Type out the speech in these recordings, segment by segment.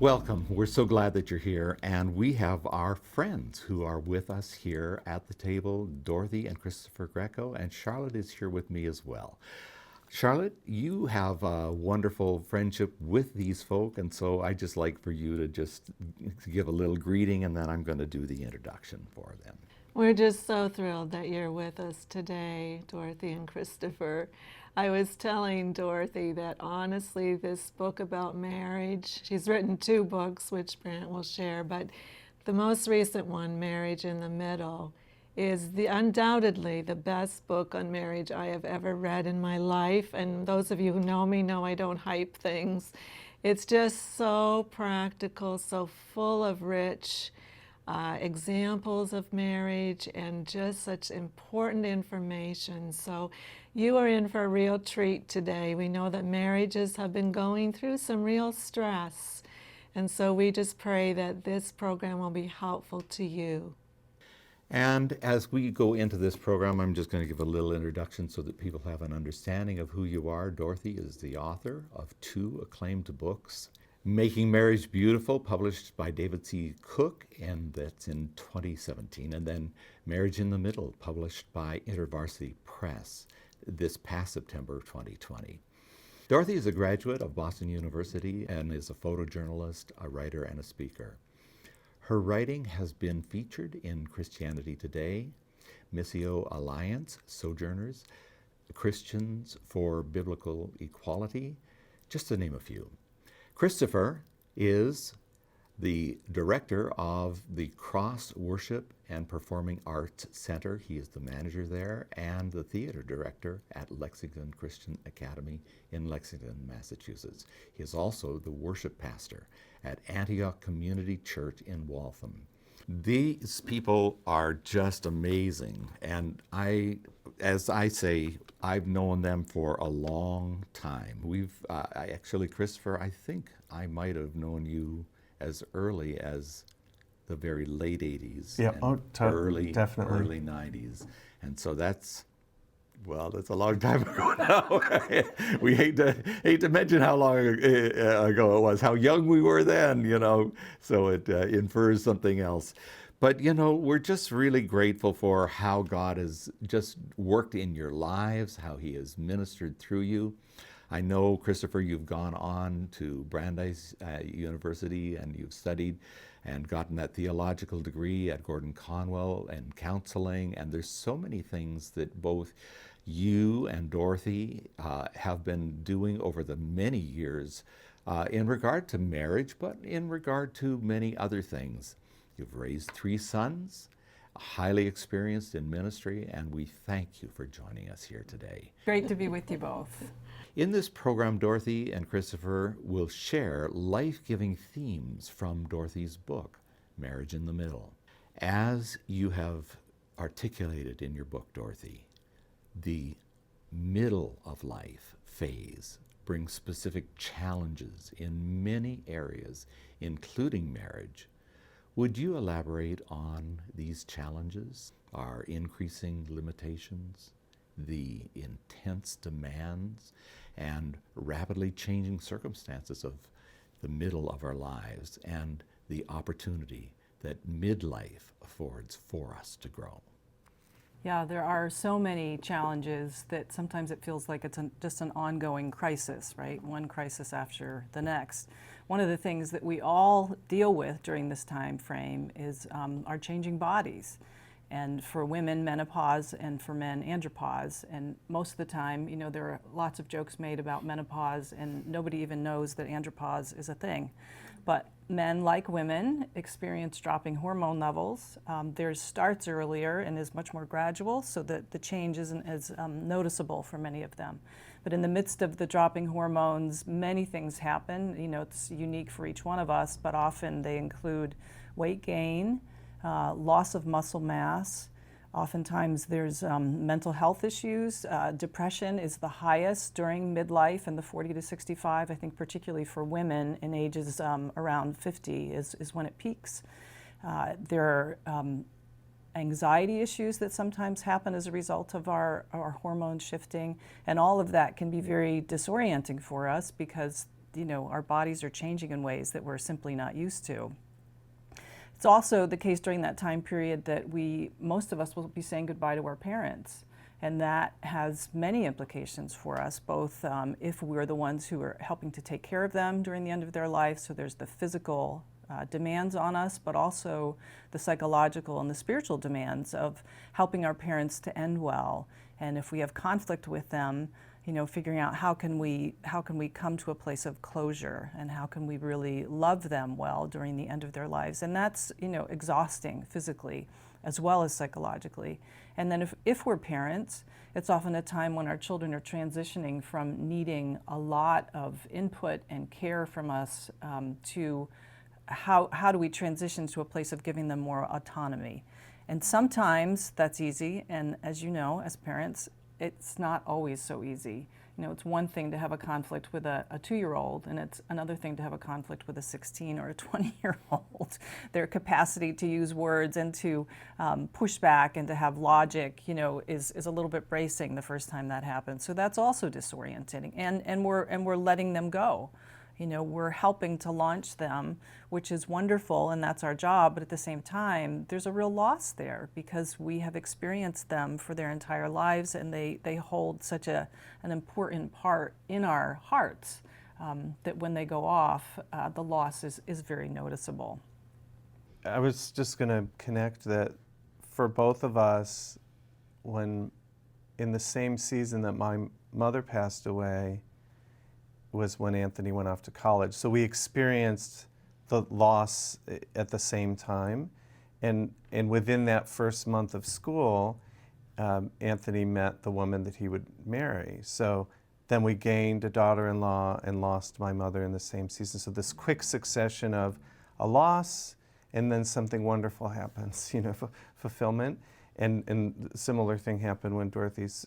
Welcome. We're so glad that you're here. And we have our friends who are with us here at the table, Dorothy and Christopher Greco, and Charlotte is here with me as well. Charlotte, you have a wonderful friendship with these folk, and so I just like for you to just give a little greeting, and then I'm going to do the introduction for them. We're just so thrilled that you're with us today, Dorothy and Christopher. I was telling Dorothy that honestly, this book about marriage, she's written two books, which Brant will share, but the most recent one, Marriage in the Middle, is undoubtedly the best book on marriage I have ever read in my life. And those of you who know me know I don't hype things. It's just so practical, so full of rich examples of marriage and just such important information. So you are in for a real treat today. We know that marriages have been going through some real stress. And so we just pray that this program will be helpful to you. And as we go into this program, I'm just going to give a little introduction so that people have an understanding of who you are. Dorothy is the author of two acclaimed books. Making Marriage Beautiful, published by David C. Cook, and that's in 2017. And then Marriage in the Middle, published by InterVarsity Press this past September of 2020. Dorothy is a graduate of Boston University and is a photojournalist, a writer, and a speaker. Her writing has been featured in Christianity Today, Missio Alliance, Sojourners, Christians for Biblical Equality, just to name a few. Christopher is the director of the Cross Worship and Performing Arts Center. He is the manager there and the theater director at Lexington Christian Academy in Lexington, Massachusetts. He is also the worship pastor at Antioch Community Church in Waltham. These people are just amazing, and as I say, I've known them for a long time. Christopher, I think I might have known you as early as the very late 80s Yeah, and definitely. early 90s. And so that's a long time ago now. We hate to mention how long ago it was, how young we were then, so it infers something else. But, we're just really grateful for how God has just worked in your lives, how he has ministered through you. I know, Christopher, you've gone on to Brandeis University and you've studied and gotten that theological degree at Gordon Conwell and counseling. And there's so many things that both you and Dorothy have been doing over the many years in regard to marriage, but in regard to many other things. You've raised 3 sons, highly experienced in ministry, and we thank you for joining us here today. Great to be with you both. In this program, Dorothy and Christopher will share life-giving themes from Dorothy's book, Marriage in the Middle. As you have articulated in your book, Dorothy, the middle of life phase brings specific challenges in many areas, including marriage. Would you elaborate on these challenges, our increasing limitations, the intense demands, and rapidly changing circumstances of the middle of our lives, and the opportunity that midlife affords for us to grow? Yeah, there are so many challenges that sometimes it feels like it's just an ongoing crisis, right? One crisis after the next. One of the things that we all deal with during this time frame is our changing bodies. And for women, menopause, and for men, andropause. And most of the time, there are lots of jokes made about menopause, and nobody even knows that andropause is a thing. But men, like women, experience dropping hormone levels. Theirs starts earlier and is much more gradual, so that the change isn't as noticeable for many of them. But in the midst of the dropping hormones, many things happen. It's unique for each one of us, but often they include weight gain, loss of muscle mass. Oftentimes there's mental health issues. Depression is the highest during midlife in the 40 to 65. I think particularly for women in ages around 50 is when it peaks. There are anxiety issues that sometimes happen as a result of our hormones shifting, and all of that can be very disorienting for us because our bodies are changing in ways that we're simply not used to. It's also the case during that time period that most of us will be saying goodbye to our parents. And that has many implications for us, both if we're the ones who are helping to take care of them during the end of their life. So there's the physical demands on us, but also the psychological and the spiritual demands of helping our parents to end well. And if we have conflict with them, figuring out how can we come to a place of closure, and how can we really love them well during the end of their lives. And that's exhausting physically as well as psychologically. And then if we're parents, it's often a time when our children are transitioning from needing a lot of input and care from us to how do we transition to a place of giving them more autonomy. And sometimes that's easy, and as you know, as parents, it's not always so easy. It's one thing to have a conflict with a 2-year-old, and it's another thing to have a conflict with a 16 or a 20-year-old. Their capacity to use words and to push back and to have logic, is a little bit bracing the first time that happens. So that's also disorienting, and we're letting them go. We're helping to launch them, which is wonderful, and that's our job. But at the same time, there's a real loss there because we have experienced them for their entire lives, and they hold such an important part in our hearts that when they go off, the loss is very noticeable. I was just going to connect that for both of us, when in the same season that my mother passed away, was when Anthony went off to college. So we experienced the loss at the same time. And within that first month of school, Anthony met the woman that he would marry. So then we gained a daughter-in-law and lost my mother in the same season. So this quick succession of a loss and then something wonderful happens, fulfillment. And a similar thing happened when Dorothy's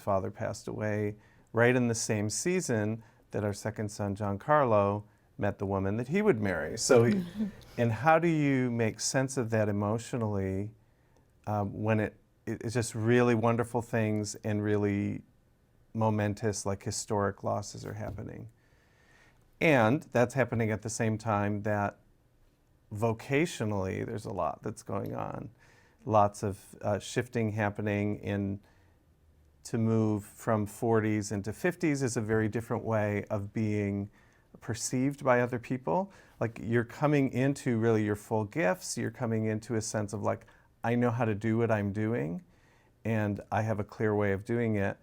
father passed away, right in the same season that our second son, Giancarlo, met the woman that he would marry. So, and how do you make sense of that emotionally when it's just really wonderful things and really momentous, like historic losses are happening? And that's happening at the same time that vocationally there's a lot that's going on. Lots of shifting happening to move from 40s into 50s is a very different way of being perceived by other people. Like you're coming into really your full gifts, you're coming into a sense of like, I know how to do what I'm doing, and I have a clear way of doing it.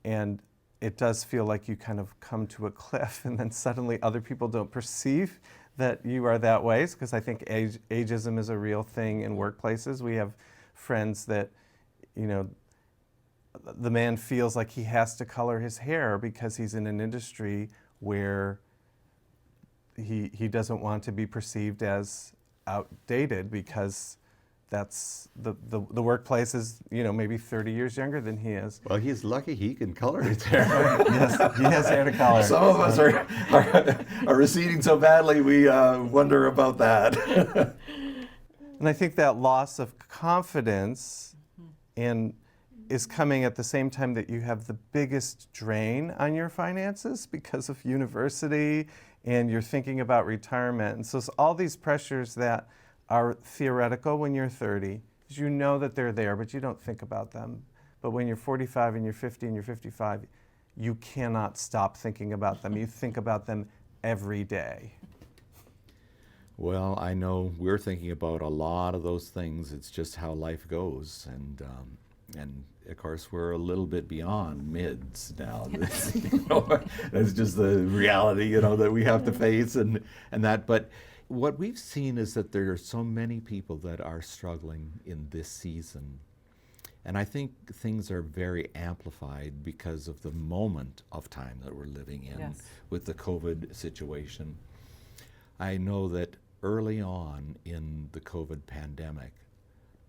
And it does feel like you kind of come to a cliff, and then suddenly other people don't perceive that you are that way, because I think ageism is a real thing in workplaces. We have friends that, the man feels like he has to color his hair because he's in an industry where he doesn't want to be perceived as outdated, because that's the workplace is maybe 30 years younger than he is. Well, he's lucky he can color his hair. Yes, he has hair to color. Some of us are receding so badly we wonder about that. And I think that loss of confidence is coming at the same time that you have the biggest drain on your finances because of university, and you're thinking about retirement. And so it's all these pressures that are theoretical when you're 30, because you know that they're there, but you don't think about them. But when you're 45 and you're 50 and you're 55, you cannot stop thinking about them. You think about them every day. Well, I know we're thinking about a lot of those things. It's just how life goes, and of course we're a little bit beyond mids now. That's just the reality, that we have to face, and that. But what we've seen is that there are so many people that are struggling in this season, and I think things are very amplified because of the moment of time that we're living in. Yes. With the COVID situation. I know that early on in the COVID pandemic,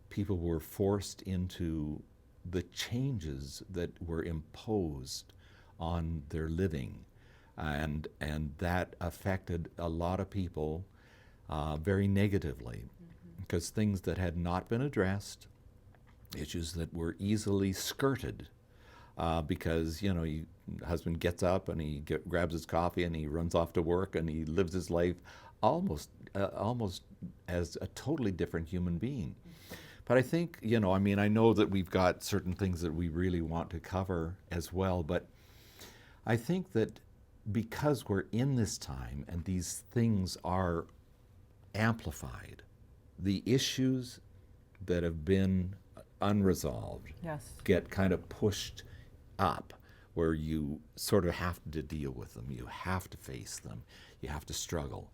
people were forced into the changes that were imposed on their living, and that affected a lot of people very negatively, because things that had not been addressed, issues that were easily skirted, because, husband gets up and he grabs his coffee and he runs off to work and he lives his life almost as a totally different human being. But I think, I know that we've got certain things that we really want to cover as well, but I think that because we're in this time and these things are amplified, the issues that have been unresolved Yes. get kind of pushed up, where you sort of have to deal with them. You have to face them. You have to struggle.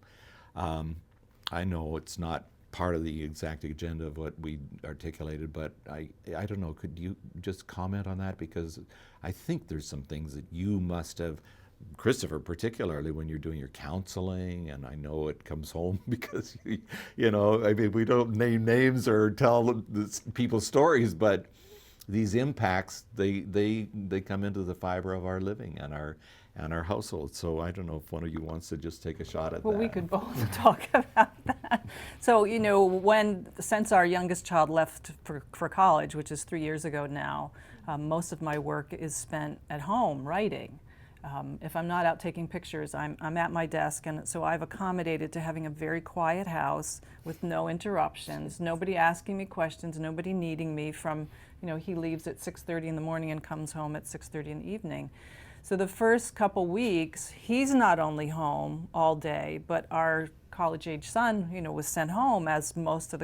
I know it's not part of the exact agenda of what we articulated, but I don't know, could you just comment on that? Because I think there's some things that you must have, Christopher particularly, when you're doing your counseling, and I know it comes home because, we don't name names or tell people's stories, but these impacts, they come into the fiber of our living and our household. So I don't know if one of you wants to just take a shot at that. Well, we could both talk about that. So, since our youngest child left for college, which is 3 years ago now, most of my work is spent at home writing. If I'm not out taking pictures, I'm at my desk, and so I've accommodated to having a very quiet house with no interruptions, nobody asking me questions, nobody needing me from, he leaves at 6:30 in the morning and comes home at 6:30 in the evening. So the first couple weeks, he's not only home all day, but our college-age son, was sent home, as most of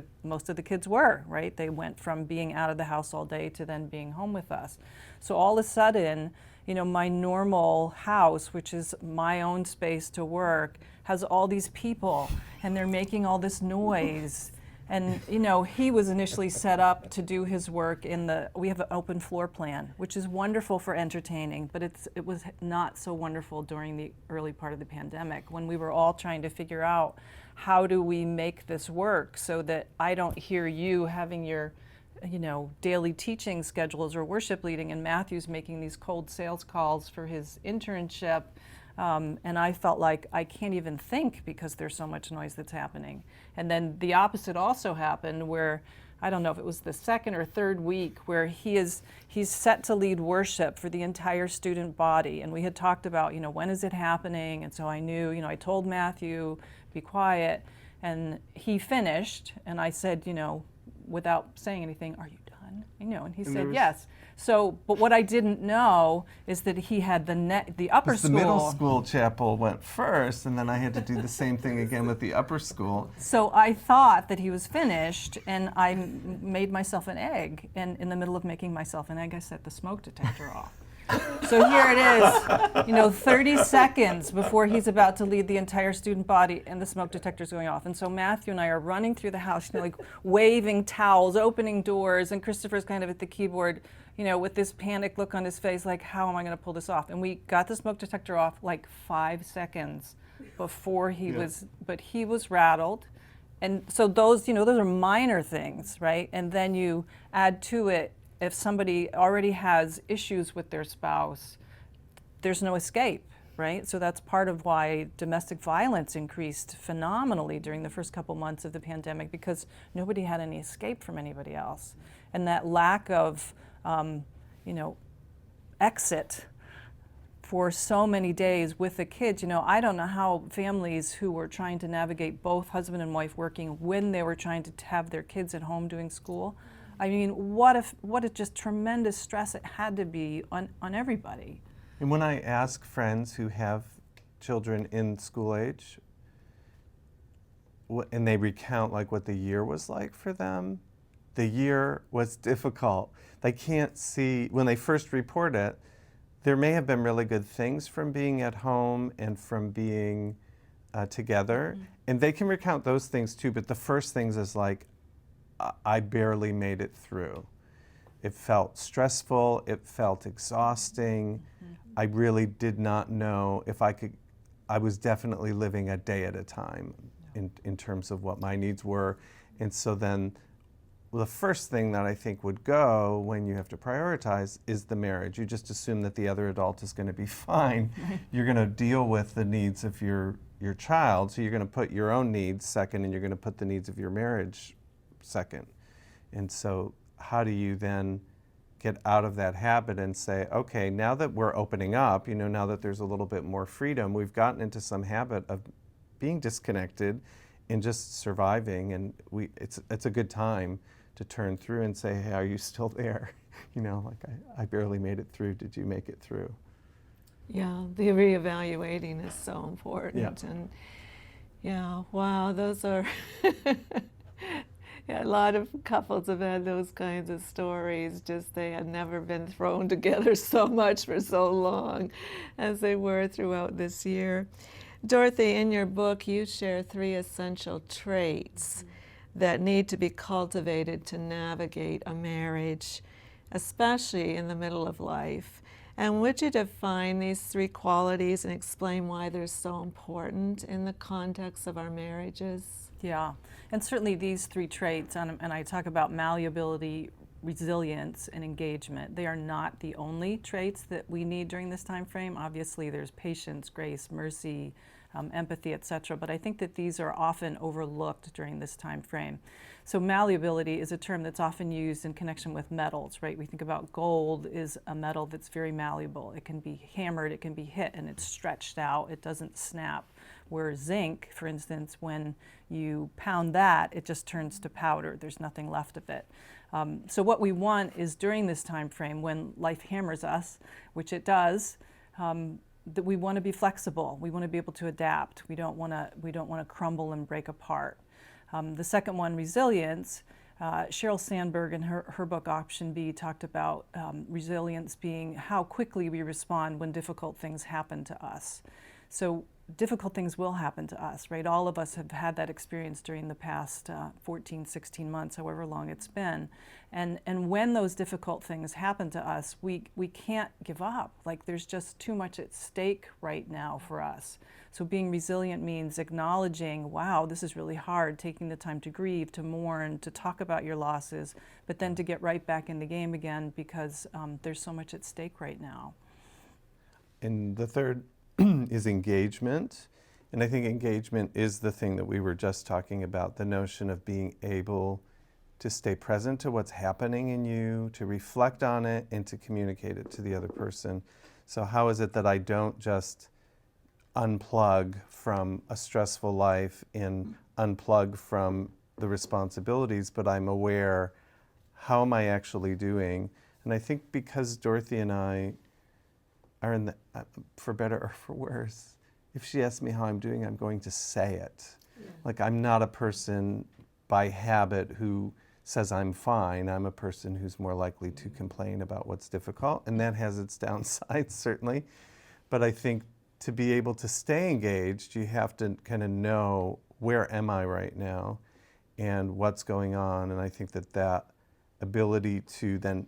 the kids were, right? They went from being out of the house all day to then being home with us. So all of a sudden, my normal house, which is my own space to work, has all these people, and they're making all this noise. And, he was initially set up to do his work we have an open floor plan, which is wonderful for entertaining, but it was not so wonderful during the early part of the pandemic, when we were all trying to figure out, how do we make this work so that I don't hear you having your daily teaching schedules or worship leading, and Matthew's making these cold sales calls for his internship. And I felt like I can't even think because there's so much noise that's happening. And then the opposite also happened, where I don't know if it was the second or third week, where he's set to lead worship for the entire student body. And we had talked about, when is it happening? And so I knew, I told Matthew, be quiet. And he finished, and I said, without saying anything, are you done? And he said yes. So, but what I didn't know is that he had the upper school. The middle school chapel went first, and then I had to do the same thing again with the upper school. So I thought that he was finished, and I made myself an egg. And in the middle of making myself an egg, I set the smoke detector off. So here it is, 30 seconds before he's about to lead the entire student body, and the smoke detector's going off. And so Matthew and I are running through the house, waving towels, opening doors, and Christopher's kind of at the keyboard, with this panic look on his face, like, how am I going to pull this off? And we got the smoke detector off like 5 seconds before but he was rattled. And so those are minor things, right? And then you add to it, if somebody already has issues with their spouse, there's no escape, right? So that's part of why domestic violence increased phenomenally during the first couple months of the pandemic, because nobody had any escape from anybody else. And that lack of, exit for so many days with the kids. I don't know how families who were trying to navigate, both husband and wife working, when they were trying to have their kids at home doing school. I mean, what a just tremendous stress it had to be on everybody. And when I ask friends who have children in school age, and they recount what the year was like for them, the year was difficult. They can't see, when they first report it, there may have been really good things from being at home and from being together. Mm-hmm. And they can recount those things too, but the first things is I barely made it through. It felt stressful, it felt exhausting. Mm-hmm. I really did not know if I could. I was definitely living a day at a time in terms of what my needs were. And so then the first thing that I think would go when you have to prioritize is the marriage. You just assume that the other adult is going to be fine. You're going to deal with the needs of your child, so you're going to put your own needs second, and you're going to put the needs of your marriage second. And so how do you then get out of that habit and say, okay, now that we're opening up, now that there's a little bit more freedom, we've gotten into some habit of being disconnected and just surviving, and it's a good time to turn through and say, hey, are you still there? Like I barely made it through. Did you make it through? Yeah, the reevaluating is so important. Yeah. And yeah, wow, those are yeah, a lot of couples have had those kinds of stories, just they had never been thrown together so much for so long as they were throughout this year. Dorothy, in your book, you share 3 essential traits that need to be cultivated to navigate a marriage, especially in the middle of life. And would you define these 3 qualities and explain why they're so important in the context of our marriages? Yeah, and certainly these 3 traits, and I talk about malleability, resilience, and engagement. They are not the only traits that we need during this time frame. Obviously, there's patience, grace, mercy, empathy, etc. But I think that these are often overlooked during this time frame. So malleability is a term that's often used in connection with metals, right? We think about gold is a metal that's very malleable. It can be hammered, it can be hit, and it's stretched out. It doesn't snap. Where zinc, for instance, when you pound that, it just turns to powder. There's nothing left of it. So what we want is during this time frame when life hammers us, which it does, that we want to be flexible. We want to be able to adapt. We don't want to crumble and break apart. The second one, resilience. Sheryl Sandberg in her book Option B talked about resilience being how quickly we respond when difficult things happen to us. So difficult things will happen to us, right? All of us have had that experience during the past 14, 16 months, however long it's been. And when those difficult things happen to us, we can't give up. Like there's just too much at stake right now for us. So being resilient means acknowledging, wow, this is really hard, taking the time to grieve, to mourn, to talk about your losses, but then to get right back in the game again because there's so much at stake right now. And the third is engagement. And I think engagement is the thing that we were just talking about, the notion of being able to stay present to what's happening in you, to reflect on it, and to communicate it to the other person. So how is it that I don't just unplug from a stressful life and unplug from the responsibilities, but I'm aware, how am I actually doing? And I think because Dorothy and I are in the, for better or for worse, if she asks me how I'm doing, I'm going to say it. Yeah. Like I'm not a person by habit who says I'm fine. I'm a person who's more likely to complain about what's difficult, and that has its downsides, certainly. But I think to be able to stay engaged, you have to kind of know, where am I right now and what's going on? And I think that that ability to then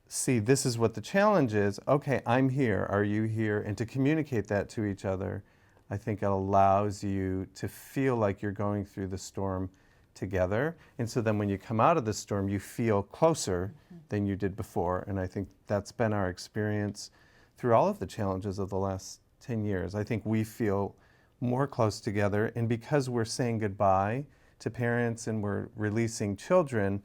see, this is what the challenge is. Okay, I'm here. Are you here? And to communicate that to each other, I think it allows you to feel like you're going through the storm together. And so then when you come out of the storm, you feel closer than you did before. And I think that's been our experience through all of the challenges of the last 10 years. I think we feel more close together. And because we're saying goodbye to parents and we're releasing children,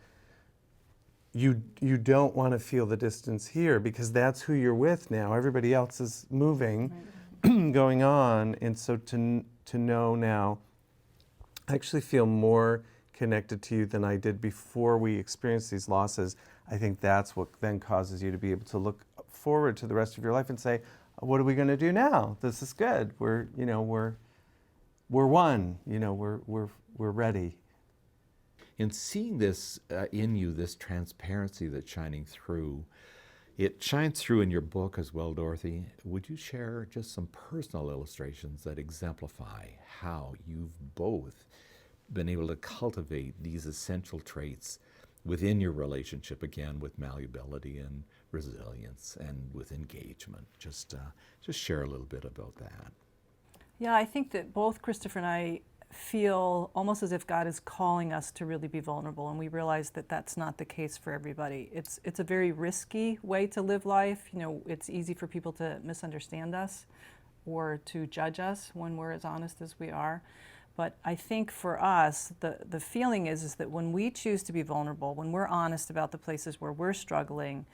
you don't want to feel the distance here because that's who you're with now. Everybody else is moving, going on. And so to know now, I actually feel more connected to you than I did before we experienced these losses. I think that's what then causes you to be able to look forward to the rest of your life and say, what are we going to do now? This is good. We're one. We're ready. In seeing this in you, this transparency that's shining through, it shines through in your book as well, Dorothy. Would you share just some personal illustrations that exemplify how you've both been able to cultivate these essential traits within your relationship, again, with malleability and resilience and with engagement? Just share a little bit about that. Yeah, I think that both Christopher and I feel almost as if God is calling us to really be vulnerable, and we realize that that's not the case for everybody. It's a very risky way to live life. It's easy for people to misunderstand us or to judge us when we're as honest as we are. But I think for us, the feeling is that when we choose to be vulnerable, when we're honest about the places where we're struggling,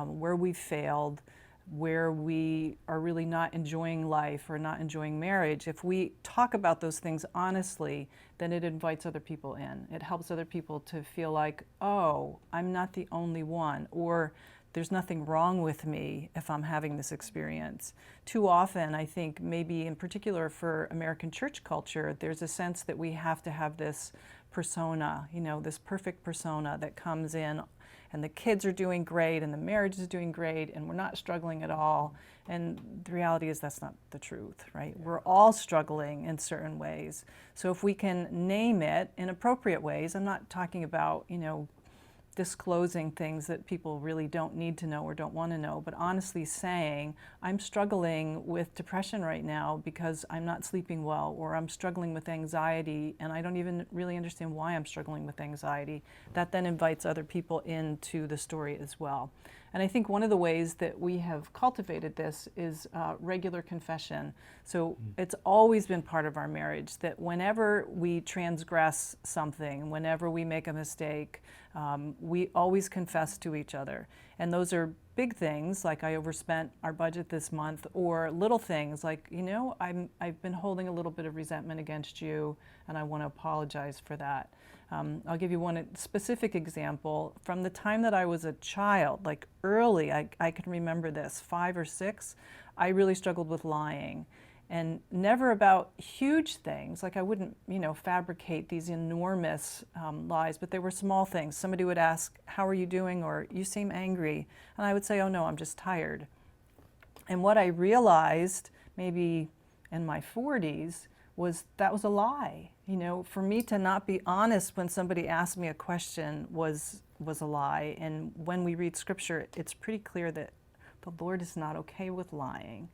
where we failed, where we are really not enjoying life or not enjoying marriage, if we talk about those things honestly, then it invites other people in. It helps other people to feel like, oh, I'm not the only one, or there's nothing wrong with me if I'm having this experience. Too often, I think, maybe in particular for American church culture, there's a sense that we have to have this persona, this perfect persona that comes in, and the kids are doing great and the marriage is doing great and we're not struggling at all. And the reality is that's not the truth, right? We're all struggling in certain ways. So if we can name it in appropriate ways, I'm not talking about, disclosing things that people really don't need to know or don't want to know, but honestly saying, I'm struggling with depression right now because I'm not sleeping well, or I'm struggling with anxiety and I don't even really understand why I'm struggling with anxiety. That then invites other people into the story as well. And I think one of the ways that we have cultivated this is regular confession. So it's always been part of our marriage that whenever we transgress something, whenever we make a mistake, we always confess to each other. And those are big things, like I overspent our budget this month, or little things like, I've been holding a little bit of resentment against you, and I want to apologize for that. I'll give you one specific example. From the time that I was a child, like early, I can remember this, 5 or 6, I really struggled with lying. And never about huge things, like I wouldn't, fabricate these enormous lies, but they were small things. Somebody would ask, how are you doing? Or you seem angry. And I would say, oh no, I'm just tired. And what I realized, maybe in my 40s, was that was a lie. For me to not be honest when somebody asked me a question was a lie. And when we read scripture, it's pretty clear that the Lord is not okay with lying.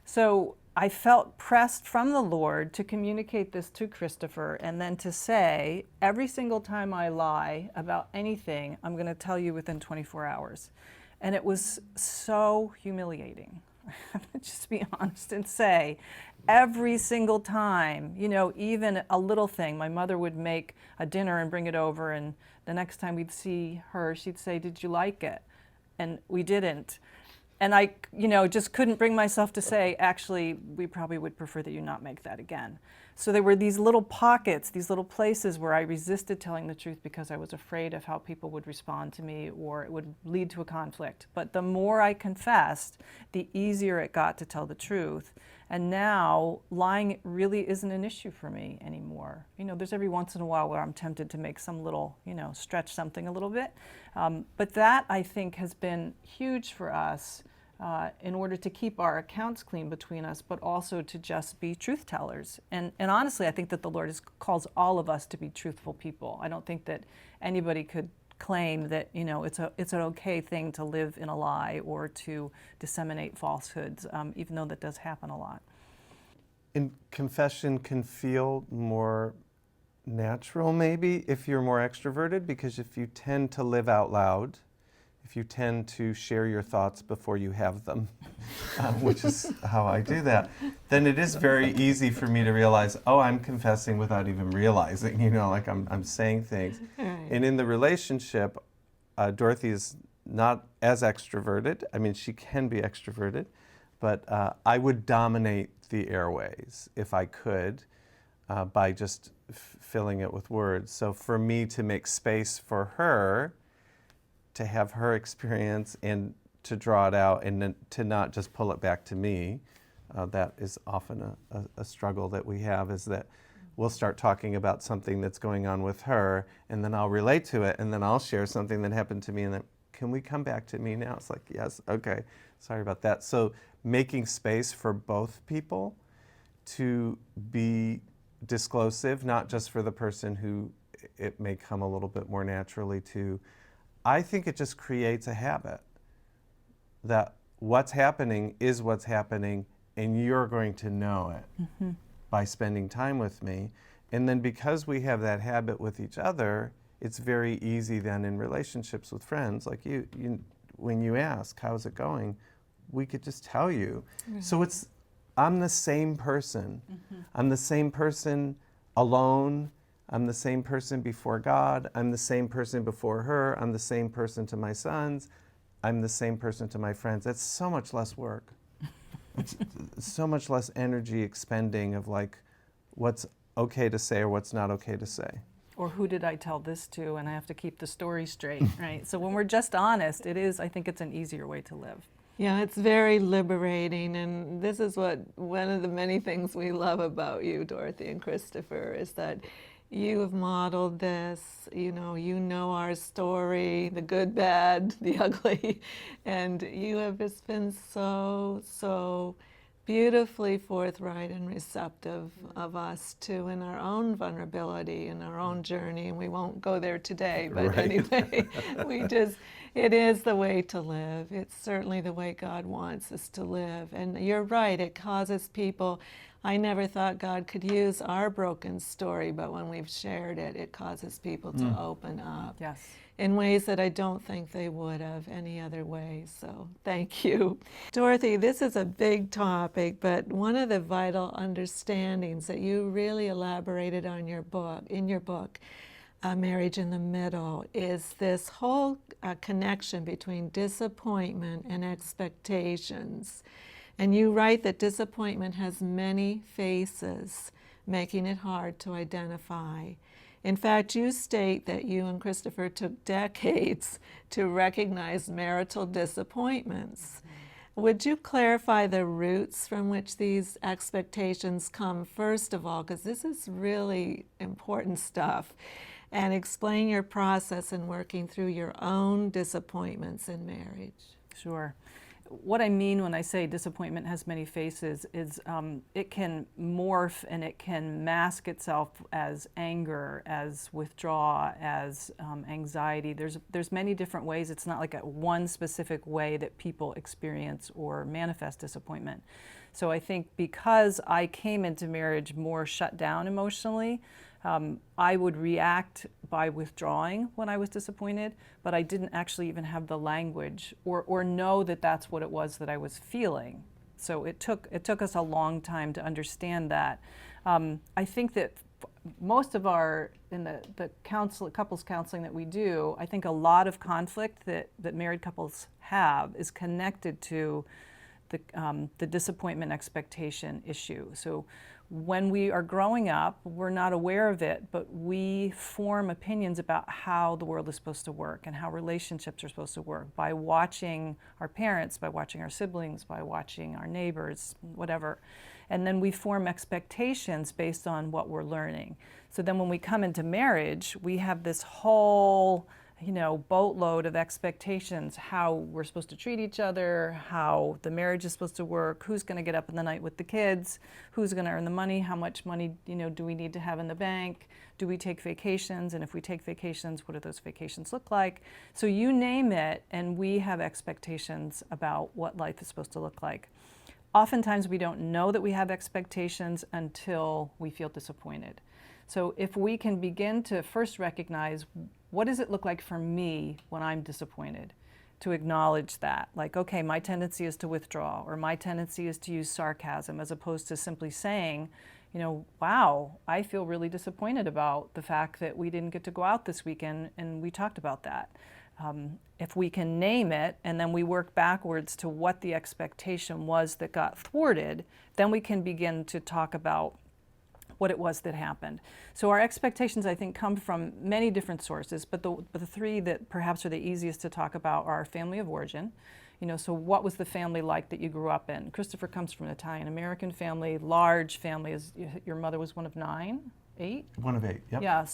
So I felt pressed from the Lord to communicate this to Christopher, and then to say, every single time I lie about anything, I'm going to tell you within 24 hours. And it was so humiliating. Just be honest and say, every single time, even a little thing, my mother would make a dinner and bring it over, and the next time we'd see her, she'd say, did you like it? And we didn't. And I, just couldn't bring myself to say, actually, we probably would prefer that you not make that again. So there were these little pockets, these little places where I resisted telling the truth because I was afraid of how people would respond to me, or it would lead to a conflict. But the more I confessed, the easier it got to tell the truth. And now lying really isn't an issue for me anymore. There's every once in a while where I'm tempted to make some little, stretch something a little bit. But that, I think, has been huge for us in order to keep our accounts clean between us, but also to just be truth tellers. And honestly, I think that the Lord calls all of us to be truthful people. I don't think that anybody could claim that it's an okay thing to live in a lie or to disseminate falsehoods, even though that does happen a lot. And confession can feel more natural maybe if you're more extroverted, because if you tend to live out loud, if you tend to share your thoughts before you have them, which is how I do that, then it is very easy for me to realize, oh, I'm confessing without even realizing, like I'm saying things. Right. And in the relationship, Dorothy is not as extroverted. I mean, she can be extroverted, but I would dominate the airways if I could by just filling it with words. So for me to make space for her, to have her experience and to draw it out and then to not just pull it back to me, that is often a struggle that we have, is that we'll start talking about something that's going on with her, and then I'll relate to it, and then I'll share something that happened to me, and then, can we come back to me now? It's like, yes, okay, sorry about that. So making space for both people to be disclosive, not just for the person who it may come a little bit more naturally to. I think it just creates a habit that what's happening is what's happening, and you're going to know it by spending time with me. And then because we have that habit with each other, it's very easy then in relationships with friends, like you when you ask, how's it going? We could just tell you. Mm-hmm. So I'm the same person. Mm-hmm. I'm the same person alone. I'm the same person before God. I'm the same person before her. I'm the same person to my sons. I'm the same person to my friends. That's so much less work. It's so much less energy expending of like what's okay to say or what's not okay to say. Or who did I tell this to, and I have to keep the story straight, right? So when we're just honest, I think it's an easier way to live. Yeah, it's very liberating, and this is what one of the many things we love about you, Dorothy and Christopher, is that you have modeled this. You know our story, the good, bad, the ugly, and you have just been so beautifully forthright and receptive of us too in our own vulnerability and our own journey. And we won't go there today, but Right. anyway, it is the way to live. It's certainly the way God wants us to live. And you're right, it causes people, I never thought God could use our broken story, but when we've shared it, it causes people to open up. Yes. In ways that I don't think they would have any other way. So thank you. Dorothy, this is a big topic, but one of the vital understandings that you really elaborated on in your book, Marriage in the Middle, is this whole connection between disappointment and expectations. And you write that disappointment has many faces, making it hard to identify. In fact, you state that you and Christopher took decades to recognize marital disappointments. Would you clarify the roots from which these expectations come, first of all, because this is really important stuff, and explain your process in working through your own disappointments in marriage? Sure. What I mean when I say disappointment has many faces is it can morph and it can mask itself as anger, as withdrawal, as anxiety. There's many different ways. It's not like a one specific way that people experience or manifest disappointment. So I think because I came into marriage more shut down emotionally, I would react by withdrawing when I was disappointed, but I didn't actually even have the language or know that that's what it was that I was feeling. So it took us a long time to understand that. I think that most of in the couples counseling that we do, I think a lot of conflict that married couples have is connected to the disappointment expectation issue. So when we are growing up, we're not aware of it, but we form opinions about how the world is supposed to work and how relationships are supposed to work by watching our parents, by watching our siblings, by watching our neighbors, whatever. And then we form expectations based on what we're learning. So then when we come into marriage, we have this whole boatload of expectations, how we're supposed to treat each other, how the marriage is supposed to work, who's going to get up in the night with the kids, who's going to earn the money, how much money do we need to have in the bank, do we take vacations, and if we take vacations, what do those vacations look like? So you name it, and we have expectations about what life is supposed to look like. Oftentimes we don't know that we have expectations until we feel disappointed. So if we can begin to first recognize, what does it look like for me when I'm disappointed? To acknowledge that, like, okay, my tendency is to withdraw, or my tendency is to use sarcasm, as opposed to simply saying, wow, I feel really disappointed about the fact that we didn't get to go out this weekend, and we talked about that. If we can name it, and then we work backwards to what the expectation was that got thwarted, then we can begin to talk about what it was that happened. So our expectations, I think, come from many different sources, but the three that perhaps are the easiest to talk about are our family of origin. So what was the family like that you grew up in? Christopher comes from an Italian-American family, large family. Your mother was one of 9, 8? One of 8, yep. Yeah,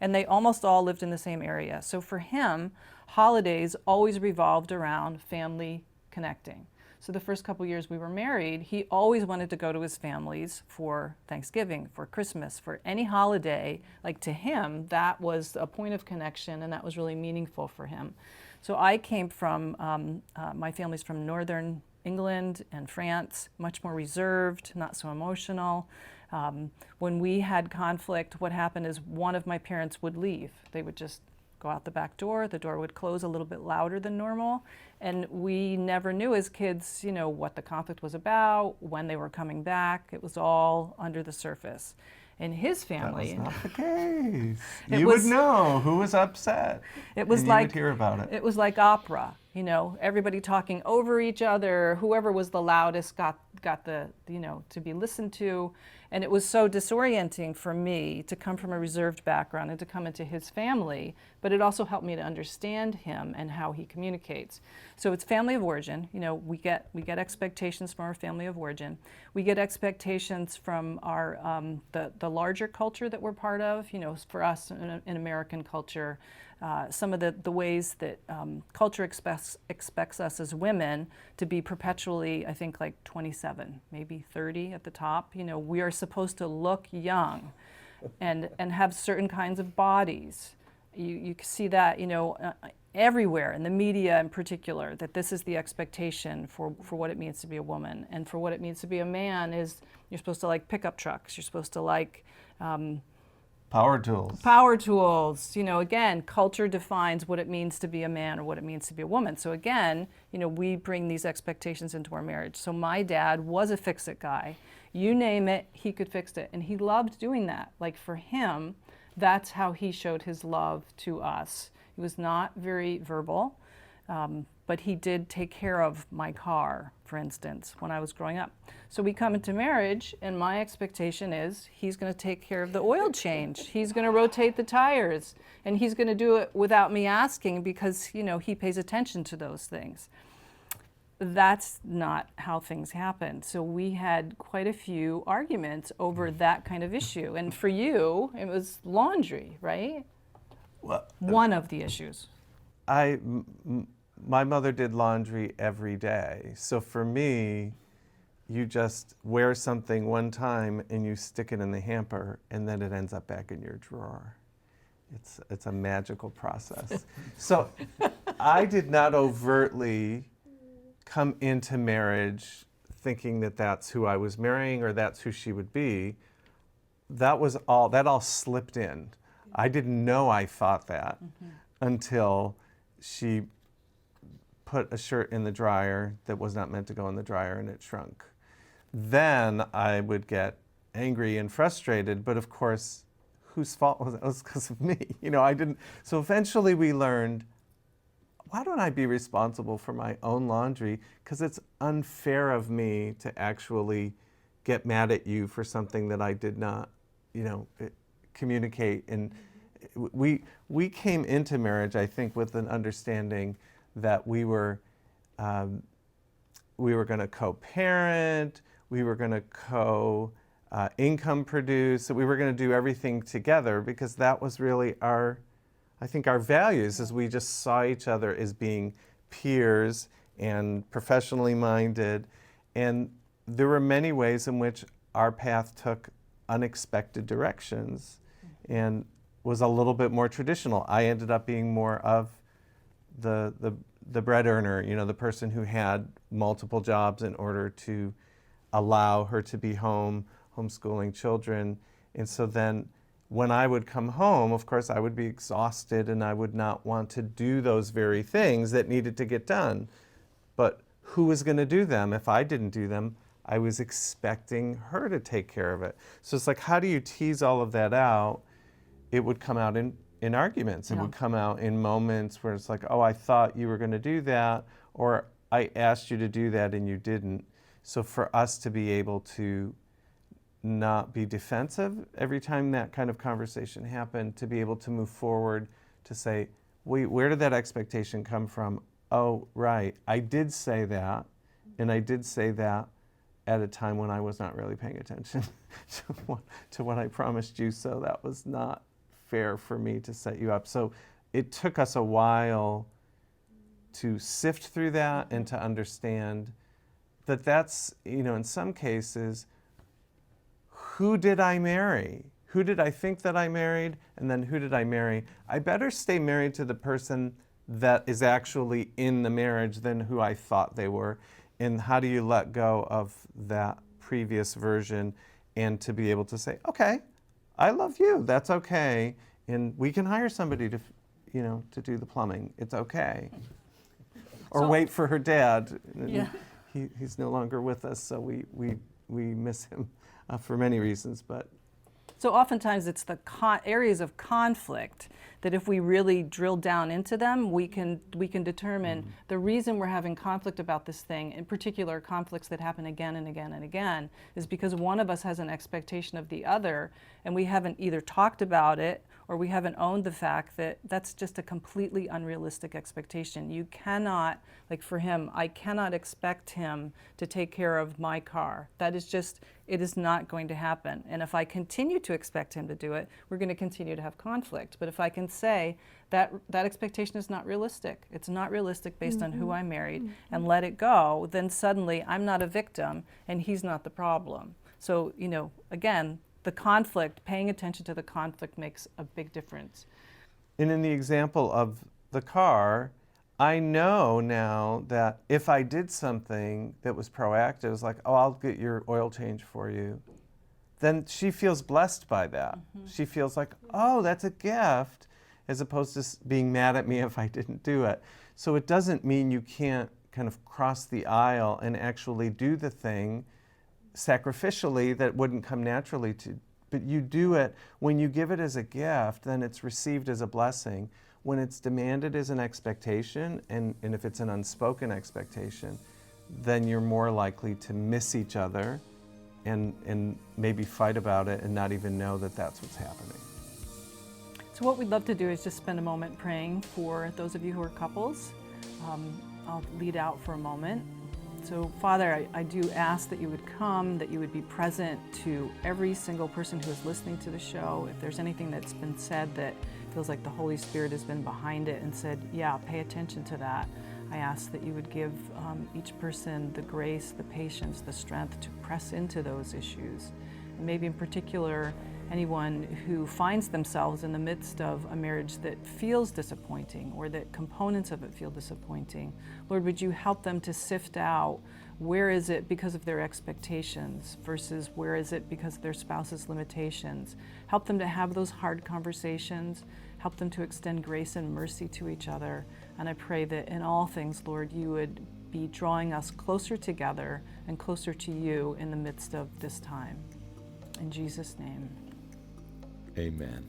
and they almost all lived in the same area. So for him, holidays always revolved around family connecting. So the first couple years we were married, he always wanted to go to his families for Thanksgiving, for Christmas, for any holiday. Like, to him, that was a point of connection, and that was really meaningful for him. So I came from, my family's from northern England and France, much more reserved, not so emotional. When we had conflict, what happened is one of my parents would leave. They would just go out the back door, the door would close a little bit louder than normal, and we never knew as kids, what the conflict was about, when they were coming back. It was all under the surface. In his family, that was not the case. It You was- would know who was upset. it was and like you would hear about it. It was like opera. you know, everybody talking over each other. Whoever was the loudest got the, you know, to be listened to. And it was so disorienting for me to come from a reserved background and to come into his family, but it also helped me to understand him and how he communicates. So it's family of origin. You know, we get expectations from our family of origin. We get expectations from our the larger culture that we're part of. You know, for us in American culture, some of the ways that culture expects us as women to be perpetually, I think, like 27, maybe 30 at the top. You know, we are supposed to look young and have certain kinds of bodies. You see that, you know, everywhere in the media in particular, that this is the expectation for what it means to be a woman. And for what it means to be a man is you're supposed to like pickup trucks. You're supposed to like Power tools. power tools. You know, again, culture defines what it means to be a man or what it means to be a woman. So again, you know, we bring these expectations into our marriage. So my dad was a fix-it guy. You name it, he could fix it. And he loved doing that. Like for him, that's how he showed his love to us. He was not very verbal, but he did take care of my car, for instance, when I was growing up. So we come into marriage, and my expectation is he's going to take care of the oil change. He's going to rotate the tires, and he's going to do it without me asking because, you know, he pays attention to those things. That's not how things happen. So we had quite a few arguments over that kind of issue. And for you, it was laundry, right? Well, One of the issues. My mother did laundry every day. So for me, you just wear something one time and you stick it in the hamper and then it ends up back in your drawer. It's a magical process. So I did not overtly come into marriage thinking that that's who I was marrying or that's who she would be. That all slipped in. I didn't know I thought that until she put a shirt in the dryer that was not meant to go in the dryer and it shrunk. Then I would get angry and frustrated, but of course, whose fault was it? It was because of me. You know, I didn't. So eventually we learned, why don't I be responsible for my own laundry? Because it's unfair of me to actually get mad at you for something that I did not, you know, communicate. And we came into marriage, I think, with an understanding that we were going to co-parent, we were going to co-income produce, that we were going to do everything together, because that was really our values, as we just saw each other as being peers and professionally minded. And there were many ways in which our path took unexpected directions and was a little bit more traditional. I ended up being more of the bread earner, you know, the person who had multiple jobs in order to allow her to be home, homeschooling children. And so then when I would come home, of course, I would be exhausted and I would not want to do those very things that needed to get done. But who was going to do them? If I didn't do them, I was expecting her to take care of it. So it's like, how do you tease all of that out? It would come out in arguments. It would come out in moments where it's like, oh, I thought you were going to do that, or I asked you to do that and you didn't. So for us to be able to not be defensive every time that kind of conversation happened, to be able to move forward, to say, wait, where did that expectation come from? Oh, right, I did say that, and I did say that at a time when I was not really paying attention to what I promised you, so that was not fair for me to set you up. So it took us a while to sift through that and to understand that that's, you know, in some cases, who did I marry? Who did I think that I married? And then who did I marry? I better stay married to the person that is actually in the marriage than who I thought they were. And how do you let go of that previous version and to be able to say, okay, I love you, that's okay, and we can hire somebody to, you know, to do the plumbing, it's okay. Or So- wait for her dad. Yeah. He's no longer with us, so we miss him for many reasons, but So oftentimes it's the areas of conflict that if we really drill down into them, we can determine the reason we're having conflict about this thing, in particular conflicts that happen again and again and again, is because one of us has an expectation of the other, and we haven't either talked about it or we haven't owned the fact that that's just a completely unrealistic expectation. You cannot, like for him, I cannot expect him to take care of my car. That is just, it is not going to happen. And if I continue to expect him to do it, we're going to continue to have conflict. But if I can say that that expectation is not realistic, it's not realistic based on who I married, and let it go, then suddenly I'm not a victim and he's not the problem. So, you know, again, the conflict, paying attention to the conflict makes a big difference. And in the example of the car, I know now that if I did something that was proactive, it was like, oh, I'll get your oil change for you, then she feels blessed by that. She feels like, oh, that's a gift, as opposed to being mad at me if I didn't do it. So it doesn't mean you can't kind of cross the aisle and actually do the thing sacrificially that wouldn't come naturally to, but you do it. When you give it as a gift, then it's received as a blessing. When it's demanded as an expectation, and if it's an unspoken expectation, then you're more likely to miss each other and maybe fight about it and not even know that that's what's happening. So what we'd love to do is just spend a moment praying for those of you who are couples. I'll lead out for a moment. So Father, I do ask that you would come, that you would be present to every single person who is listening to the show. If there's anything that's been said that feels like the Holy Spirit has been behind it and said, yeah, pay attention to that, I ask that you would give each person the grace, the patience, the strength to press into those issues. And maybe in particular, anyone who finds themselves in the midst of a marriage that feels disappointing or that components of it feel disappointing. Lord, would you help them to sift out where is it because of their expectations versus where is it because of their spouse's limitations. Help them to have those hard conversations. Help them to extend grace and mercy to each other. And I pray that in all things, Lord, you would be drawing us closer together and closer to you in the midst of this time. In Jesus' name. Amen.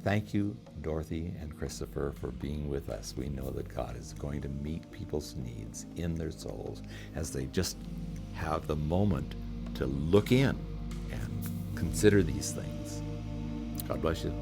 Thank you, Dorothy and Christopher, for being with us. We know that God is going to meet people's needs in their souls as they just have the moment to look in and consider these things. God bless you.